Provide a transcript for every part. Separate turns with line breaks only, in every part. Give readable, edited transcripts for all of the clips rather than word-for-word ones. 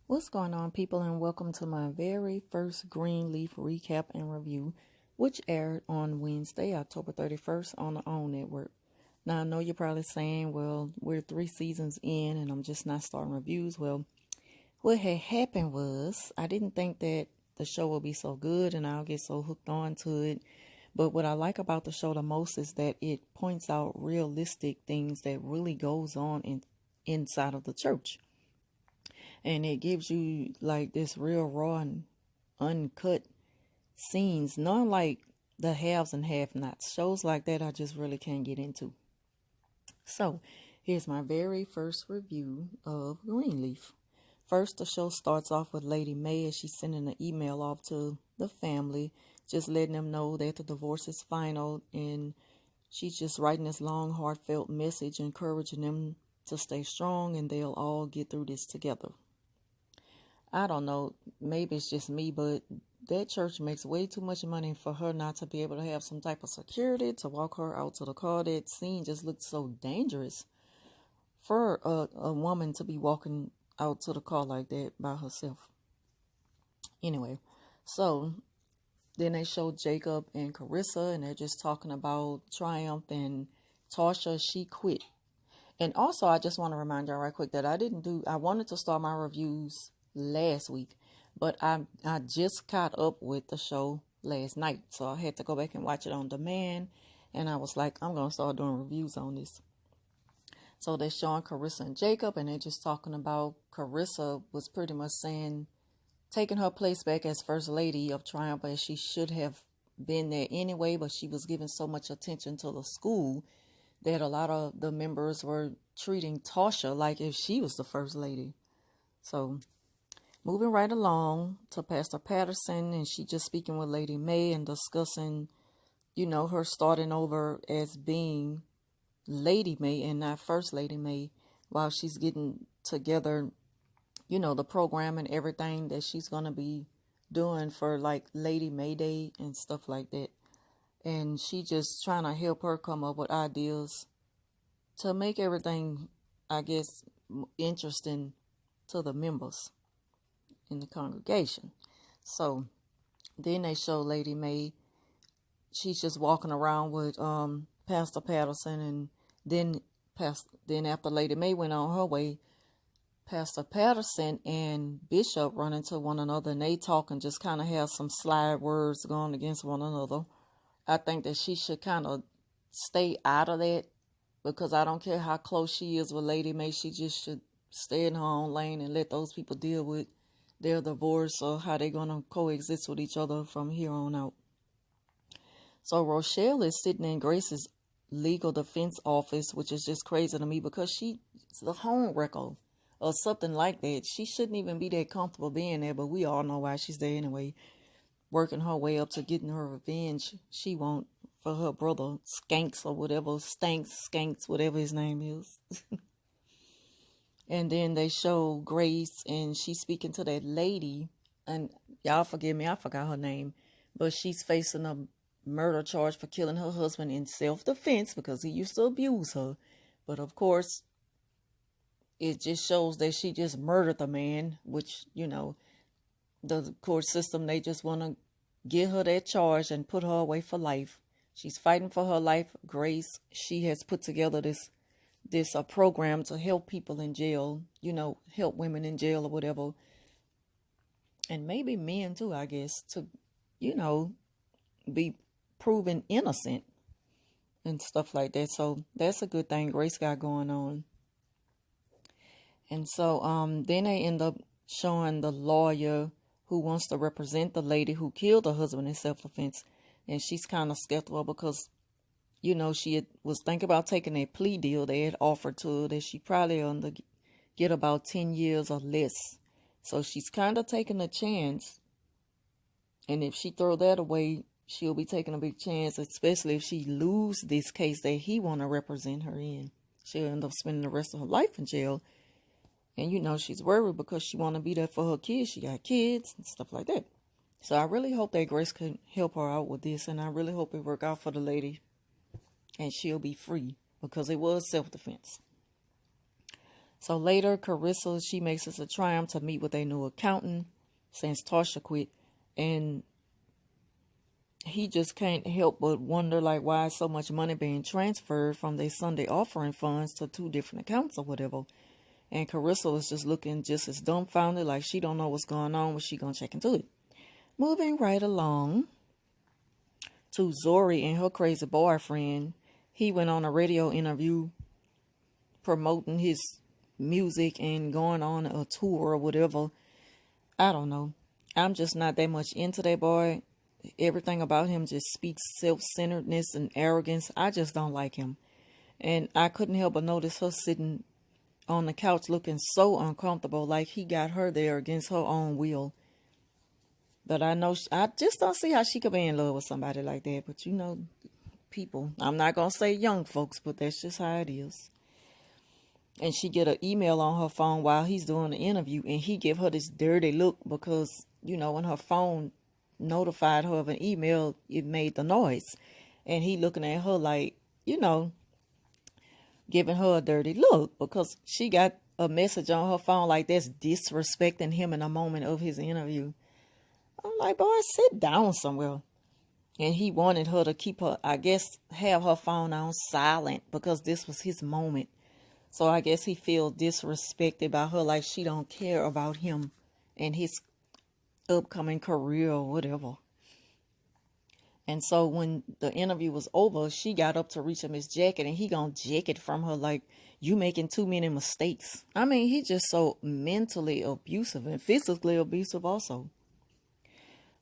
What's going on, people, and welcome to my very first Greenleaf recap and review, which aired on Wednesday, October 31st on the OWN network. Now, I know you're probably saying, well, we're 3 seasons in and I'm just not starting reviews. Well, what had happened was I didn't think that the show would be so good and I'll get so hooked on to it. But what I like about the show the most is that it points out realistic things that really goes on inside of the church. And it gives you like this real raw and uncut scenes, not like the haves and have-nots. Shows like that I just really can't get into. So here's my very first review of Greenleaf. First, the show starts off with Lady May as she's sending an email off to the family, just letting them know that the divorce is final, and she's just writing this long, heartfelt message, encouraging them to stay strong and they'll all get through this together. I don't know, maybe it's just me, but that church makes way too much money for her not to be able to have some type of security to walk her out to the car. That scene just looked so dangerous for a woman to be walking out to the car like that by herself. Anyway, so then they show Jacob and Carissa, and they're just talking about Triumph and Tasha. She quit. And also, I just want to remind y'all right quick that I wanted to start my reviews last week, but I just caught up with the show last night, so I had to go back and watch it on demand, and I was like, I'm gonna start doing reviews on this. So they're showing Carissa and Jacob, and they're just talking about Carissa was pretty much saying, taking her place back as first lady of Triumph, as she should have been there anyway, but she was giving so much attention to the school that a lot of the members were treating Tasha like if she was the first lady. So moving right along to Pastor Patterson, and she just speaking with Lady May and discussing, her starting over as being Lady May and not First Lady May, while she's getting together, the program and everything that she's going to be doing for like Lady May Day and stuff like that. And she just trying to help her come up with ideas to make everything, I guess, interesting to the members in the congregation. So then they show Lady May. She's just walking around with Pastor Patterson, and then after Lady May went on her way, Pastor Patterson and Bishop run into one another, and they talk and just kind of have some sly words going against one another. I think that she should kind of stay out of that, because I don't care how close she is with Lady May. She just should stay in her own lane and let those people deal with their divorce or how they're going to coexist with each other from here on out. So Rochelle is sitting in Grace's legal defense office, which is just crazy to me, because she's a home wrecker or something like that. She shouldn't even be that comfortable being there, but we all know why she's there anyway, working her way up to getting her revenge she won't for her brother Skanks or whatever, Skanks, whatever his name is. And then they show Grace, and she's speaking to that lady, and y'all forgive me, I forgot her name, but she's facing a murder charge for killing her husband in self-defense because he used to abuse her. But of course, it just shows that she just murdered the man, which, the court system, they just want to give her that charge and put her away for life. She's fighting for her life. Grace, she has put together this program to help people in jail, help women in jail or whatever. And maybe men too, I guess, to, be proven innocent and stuff like that. So that's a good thing Grace got going on. And so then they end up showing the lawyer who wants to represent the lady who killed her husband in self-defense. And she's kind of skeptical because, she was thinking about taking a plea deal they had offered to her that she probably get about 10 years or less. So she's kind of taking a chance. And if she throw that away, she'll be taking a big chance, especially if she lose this case that he want to represent her in. She'll end up spending the rest of her life in jail. And, she's worried because she want to be there for her kids. She got kids and stuff like that. So I really hope that Grace can help her out with this. And I really hope it work out for the lady. And she'll be free because it was self-defense. So later, Carissa, she makes us a triumph to meet with a new accountant since Tasha quit. And he just can't help but wonder, like, why is so much money being transferred from their Sunday offering funds to 2 different accounts or whatever. And Carissa was just looking just as dumbfounded, like she don't know what's going on, but she gonna check into it. Moving right along to Zori and her crazy boyfriend. He went on a radio interview promoting his music and going on a tour or whatever. I don't know. I'm just not that much into that boy. Everything about him just speaks self-centeredness and arrogance. I just don't like him. And I couldn't help but notice her sitting on the couch looking so uncomfortable, like he got her there against her own will. But I know, I just don't see how she could be in love with somebody like that. But you know, people, I'm not going to say young folks, but that's just how it is. And she get an email on her phone while he's doing the interview, and he give her this dirty look because, you know, when her phone notified her of an email, it made the noise. And he looking at her like, you know, giving her a dirty look because she got a message on her phone like that's disrespecting him in a moment of his interview. I'm like, boy, sit down somewhere. And he wanted her to keep her, I guess, have her phone on silent because this was his moment. So I guess he feels disrespected by her, like she don't care about him and his upcoming career or whatever. And so when the interview was over, she got up to reach him his jacket, and he gonna jack it from her like, you making too many mistakes. I mean, he just so mentally abusive and physically abusive also.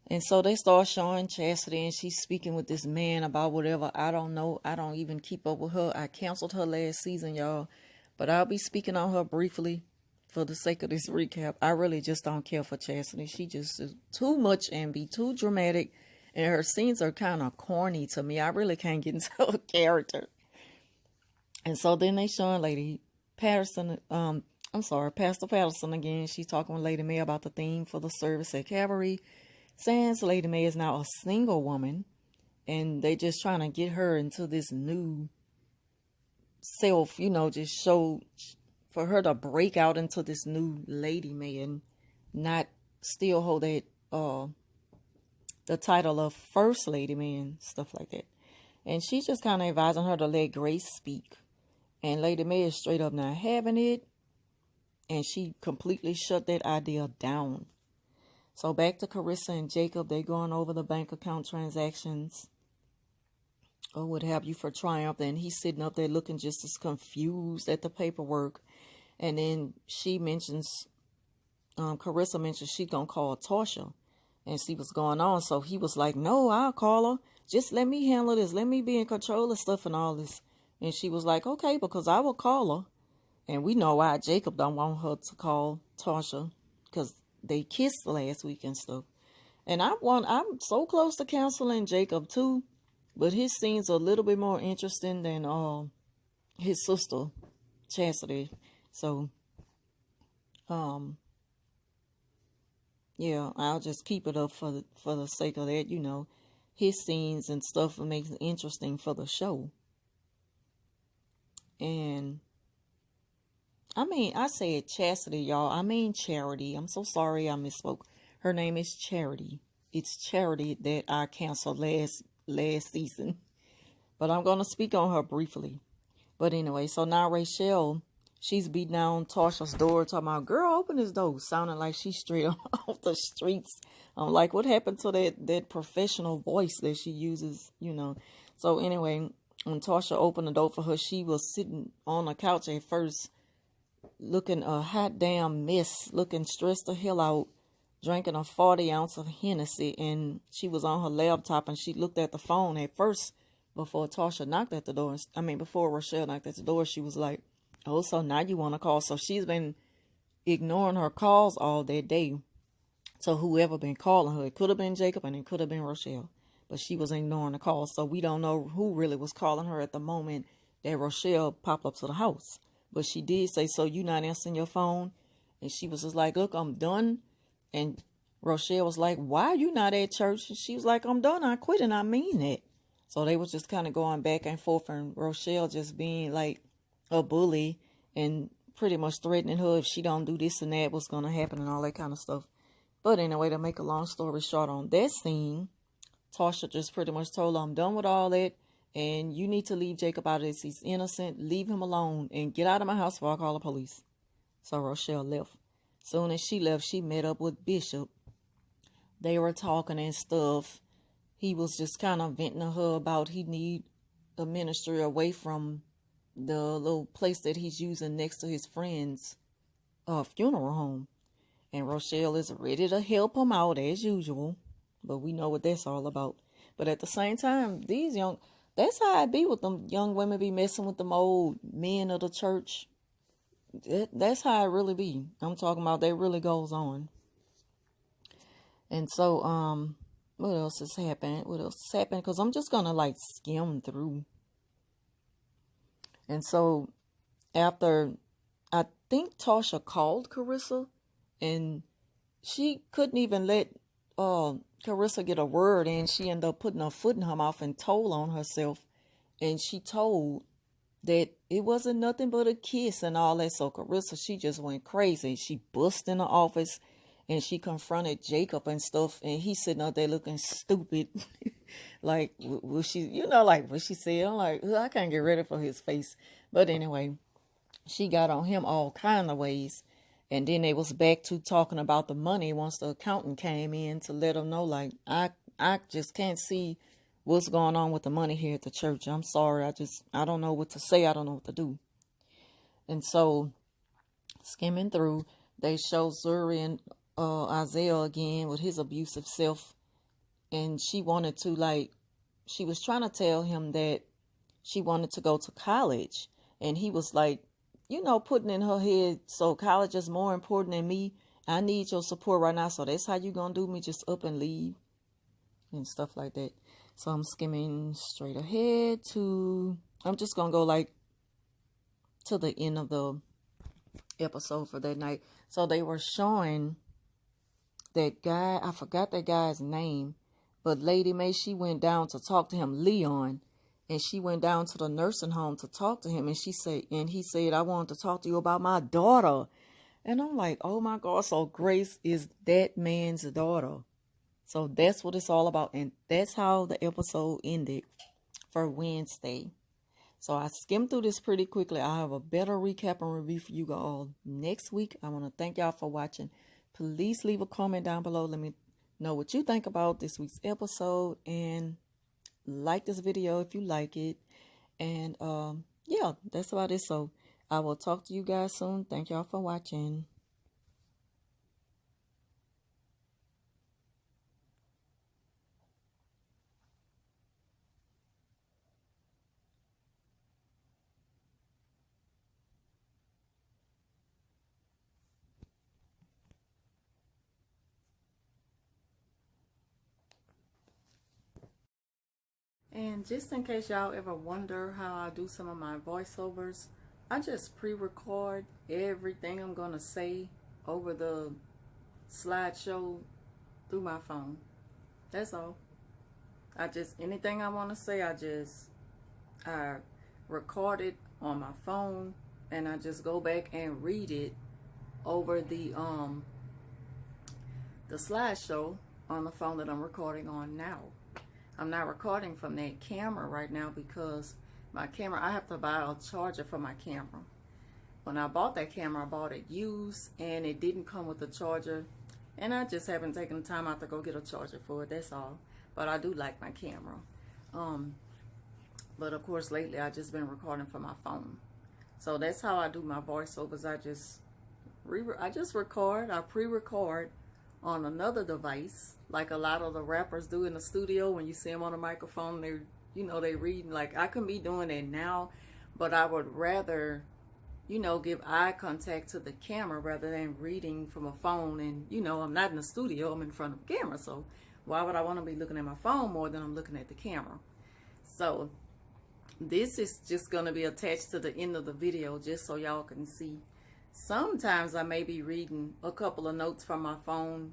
And so they start showing Chastity, and she's speaking with this man about whatever. I don't know. I don't even keep up with her. I canceled her last season, y'all. But I'll be speaking on her briefly for the sake of this recap. I really just don't care for Chastity. She just is too much and be too dramatic. And her scenes are kind of corny to me. I really can't get into her character. And so then they showing Lady Patterson, Pastor Patterson again. She's talking with Lady May about the theme for the service at Calvary. Since Lady May is now a single woman, and they just trying to get her into this new self, you know, just show for her to break out into this new Lady May and not still hold that the title of First Lady May and stuff like that. And she's just kind of advising her to let Grace speak. And Lady May is straight up not having it, and she completely shut that idea down. So back to Carissa and Jacob. They going over the bank account transactions or what have you for Triumph. And he's sitting up there looking just as confused at the paperwork. And then she mentions, Carissa mentions she's going to call Tasha and see what's going on. So he was like, no, I'll call her. Just let me handle this. Let me be in control of stuff and all this. And she was like, okay, because I will call her. And we know why Jacob don't want her to call Tasha, because they kissed last week and stuff. And I'm so close to counseling Jacob too, but his scenes are a little bit more interesting than his sister Chastity. So yeah, I'll just keep it up for the sake of that. You know, his scenes and stuff makes it interesting for the show. And I mean, I said Chastity, y'all. I mean Charity. I'm so sorry I misspoke. Her name is Charity. It's Charity that I canceled last season. But I'm going to speak on her briefly. But anyway, so now Rachel, she's beating down Tasha's door, talking about, girl, open this door. Sounding like she's straight off the streets. I'm like, what happened to that professional voice that she uses, you know? So anyway, when Tasha opened the door for her, she was sitting on the couch at first, looking a hot damn mess, looking stressed the hell out, drinking a 40 ounce of Hennessy, and she was on her laptop, and she looked at the phone at first before Tasha knocked at the door. Before Rochelle knocked at the door, she was like, oh, so now you want to call. So she's been ignoring her calls all that day. So whoever been calling her, it could have been Jacob and it could have been Rochelle, but she was ignoring the calls. So we don't know who really was calling her at the moment that Rochelle popped up to the house. But she did say, so you not answering your phone? And she was just like, look, I'm done. And Rochelle was like, why are you not at church? And she was like, I'm done. I quit, and I mean that. So they was just kind of going back and forth, and Rochelle just being like a bully and pretty much threatening her if she don't do this and that, what's going to happen and all that kind of stuff. But anyway, to make a long story short on that scene, Tasha just pretty much told her, I'm done with all that, and you need to leave Jacob out of this. He's innocent. Leave him alone and get out of my house before I call the police. So Rochelle left. Soon as she left, she met up with Bishop. They were talking and stuff. He was just kind of venting to her about he need a ministry away from the little place that he's using next to his friend's funeral home. And Rochelle is ready to help him out as usual. But we know what that's all about. But at the same time, that's how it be with them young women be messing with them old men of the church. That's how it really be. I'm talking about that really goes on. And so, what else has happened? Because I'm just going to like skim through. And so, after, I think Tasha called Carissa, and she couldn't even let Carissa get a word in. She ended up putting her foot in her mouth and told on herself. And she told that it wasn't nothing but a kiss and all that. So Carissa, she just went crazy. She bust in the office and she confronted Jacob and stuff. And he's sitting up there looking stupid. Like, what she, like what she said. I'm like, I can't get ready for his face. But anyway, she got on him all kind of ways. And then they was back to talking about the money once the accountant came in to let them know, like, I just can't see what's going on with the money here at the church. I'm sorry. I don't know what to say. I don't know what to do. And so, skimming through, they show Zuri and Isaiah again with his abusive self. And she wanted to, she was trying to tell him that she wanted to go to college. And he was like, putting in her head, so college is more important than me. I need your support right now. So that's how you gonna do me, just up and leave and stuff like that. So I'm skimming straight ahead I'm just gonna go to the end of the episode for that night. So they were showing that guy, I forgot that guy's name, but Lady Mae, she went down to talk to him, Leon. And she went down to the nursing home to talk to him. And he said, I wanted to talk to you about my daughter. And I'm like, oh my God. So Grace is that man's daughter. So that's what it's all about. And that's how the episode ended for Wednesday. So I skimmed through this pretty quickly. I have a better recap and review for you all next week. I want to thank y'all for watching. Please leave a comment down below. Let me know what you think about this week's episode. And like this video if you like it. And yeah, that's about it. So I will talk to you guys soon. Thank y'all for watching. And just in case y'all ever wonder how I do some of my voiceovers, I just pre-record everything I'm going to say over the slideshow through my phone. That's all. Anything I want to say, I record it on my phone and I just go back and read it over the slideshow on the phone that I'm recording on now. I'm not recording from that camera right now because my camera, I have to buy a charger for my camera. When I bought that camera, I bought it used and it didn't come with a charger. And I just haven't taken the time out to go get a charger for it, that's all. But I do like my camera. But of course lately I just been recording from my phone. So that's how I do my voiceovers. I just record, I pre-record on another device, like a lot of the rappers do in the studio. When you see them on a microphone, they read. Like, I can be doing that now, but I would rather, give eye contact to the camera rather than reading from a phone. And, I'm not in the studio, I'm in front of the camera. So why would I want to be looking at my phone more than I'm looking at the camera? So this is just going to be attached to the end of the video just so y'all can see. Sometimes I may be reading a couple of notes from my phone,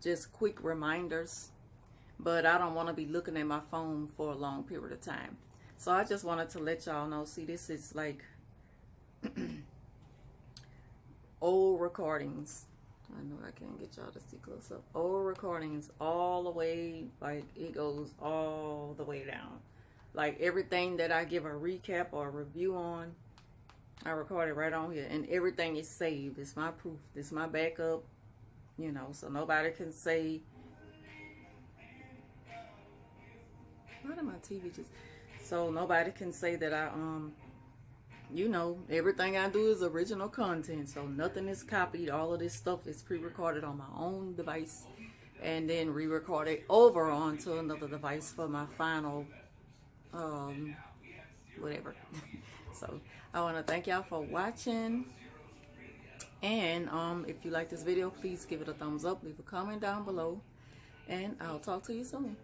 just quick reminders, but I don't want to be looking at my phone for a long period of time. So I just wanted to let y'all know, see, this is like old recordings. I know I can't get y'all to see close up. Old recordings all the way, like it goes all the way down. Like everything that I give a recap or a review on, I record it right on here. And everything is saved. It's my proof. It's my backup. You know, so nobody can say, why did my TV just, so nobody can say that I, you know, everything I do is original content, so nothing is copied. All of this stuff is pre-recorded on my own device and then re-recorded over onto another device for my final, whatever. So I want to thank y'all for watching, and if you like this video, please give it a thumbs up, leave a comment down below, and I'll talk to you soon.